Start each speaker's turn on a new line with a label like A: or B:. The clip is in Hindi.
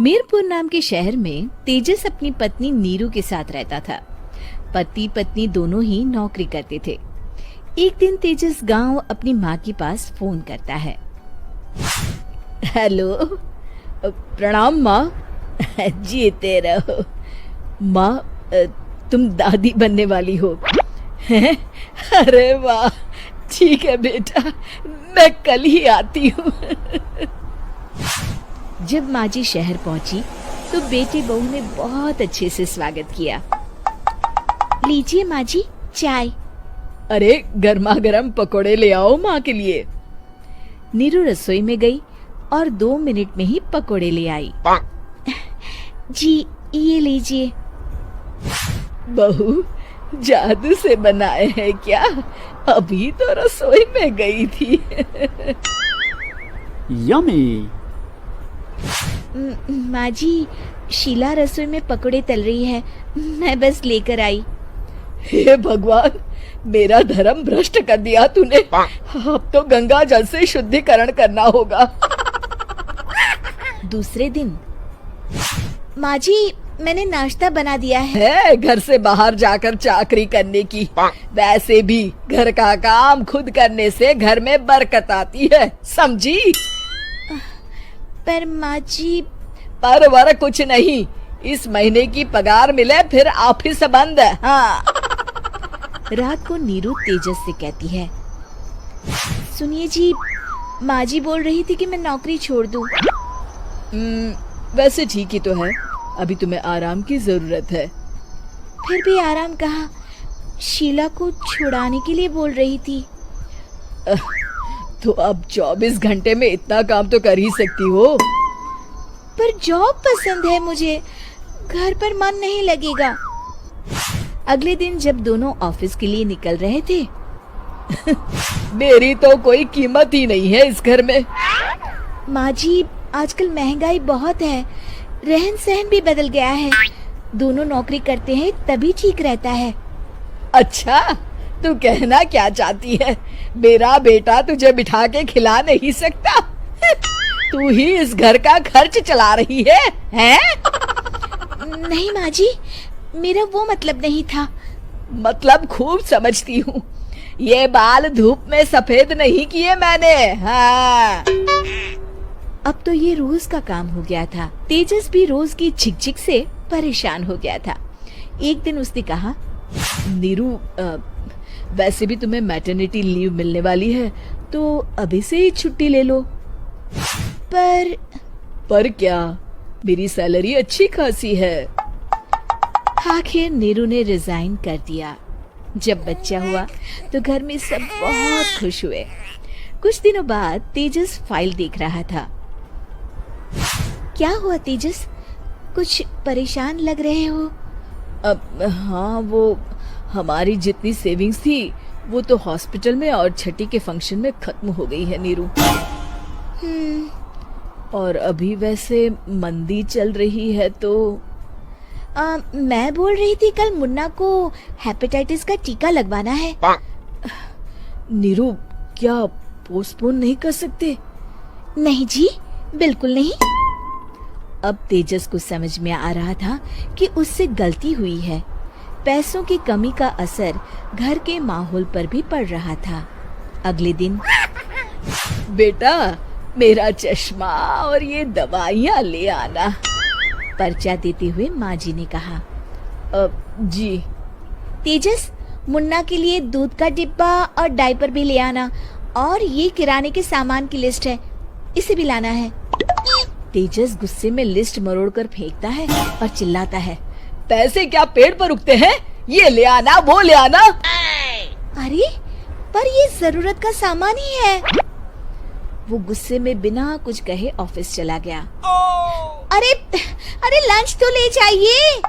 A: मीरपुर नाम के शहर में तेजस अपनी पत्नी नीरू के साथ रहता था। पति पत्नी दोनों ही नौकरी करते थे। एक दिन तेजस गांव अपनी माँ के पास फोन करता है। हेलो, प्रणाम माँ। जीते रहो माँ, तुम दादी बनने वाली हो हैं? अरे वाह, ठीक है बेटा, मैं कल ही आती हूँ। जब माँ जी शहर पहुंची तो बेटे बहू ने बहुत अच्छे से स्वागत किया। लीजिए माँ जी, चाय। अरे गर्मा गर्म पकोड़े ले आओ माँ के लिए। नीरू रसोई में गई और 2 मिनट में ही पकोड़े ले आई। जी ये लीजिए। बहू जादू से बनाए हैं क्या? अभी तो रसोई में गई थी।
B: यम्मी।
A: माँ जी, शीला रसोई में पकोड़े तल रही है, मैं बस लेकर आई। हे भगवान, मेरा धर्म भ्रष्ट कर दिया तूने। अब तो गंगा जल से शुद्धिकरण करना होगा। दूसरे दिन, माँ जी मैंने नाश्ता बना दिया है। घर से बाहर जाकर चाकरी करने की। वैसे भी घर का काम खुद करने से घर में बरकत आती है, समझी? पर माँ जी। पर वर कुछ नहीं, इस महीने की पगार मिले फिर ऑफिस बंद है। हाँ। रात को नीरू तेजस से कहती है, सुनिए जी, माँ जी बोल रही थी कि मैं नौकरी छोड़ दूं। वैसे ठीक ही तो है, अभी तुम्हें आराम की जरूरत है। फिर भी आराम कहाँ, शीला को छुड़ाने के लिए बोल रही थी। तो अब 24 घंटे में इतना काम तो कर ही सकती हो। पर जॉब पसंद है मुझे, घर पर मन नहीं लगेगा। अगले दिन जब दोनों ऑफिस के लिए निकल रहे थे, मेरी तो कोई कीमत ही नहीं है इस घर में। माँ जी, आजकल महंगाई बहुत है, रहन सहन भी बदल गया है। दोनों नौकरी करते हैं तभी ठीक रहता है। अच्छा, तू कहना क्या चाहती है? मेरा बेटा तुझे बिठा के खिला नहीं सकता? तू ही इस घर का खर्च चला रही है, हैं? नहीं माँ जी, मेरा वो मतलब नहीं था। मतलब खूब समझती हूँ, ये बाल धूप में सफेद नहीं किए मैंने। हाँ। अब तो ये रोज का काम हो गया था। तेजस भी रोज की झिकझिक से परेशान हो गया था। एक दिन उसने कहा, नीरू, वैसे भी तुम्हें मैटरनिटी लीव मिलने वाली है, तो अभी से ही छुट्टी ले लो। पर क्या, मेरी सैलरी अच्छी खासी है। आखिर नीरू ने रिजाइन कर दिया। जब बच्चा हुआ तो घर में सब बहुत खुश हुए। कुछ दिनों बाद तेजस फाइल देख रहा था। क्या हुआ तेजस, कुछ परेशान लग रहे हो? हाँ, वो हमारी जितनी सेविंग्स थी वो तो हॉस्पिटल में और छठी के फंक्शन में खत्म हो गई है नीरू। और अभी वैसे मंदी चल रही है तो मैं बोल रही थी कल मुन्ना को हेपेटाइटिस का टीका लगवाना है। नीरू, क्या पोस्टपोन नहीं कर सकते? नहीं जी, बिल्कुल नहीं। अब तेजस को समझ में आ रहा था कि उससे गलती हुई है। पैसों की कमी का असर घर के माहौल पर भी पड़ रहा था। अगले दिन, बेटा मेरा चश्मा और ये दवाइयाँ ले आना, पर्चा देते हुए माँ जी ने कहा। जी। तेजस, मुन्ना के लिए दूध का डिब्बा और डायपर भी ले आना, और ये किराने के सामान की लिस्ट है, इसे भी लाना है। तेजस गुस्से में लिस्ट मरोड़कर फेंकता है और चिल्लाता है, पैसे क्या पेड़ पर उगते हैं? ये ले आना, वो ले आना। अरे पर ये जरूरत का सामान ही है। वो गुस्से में बिना कुछ कहे ऑफिस चला गया। अरे लंच तो ले जाइए।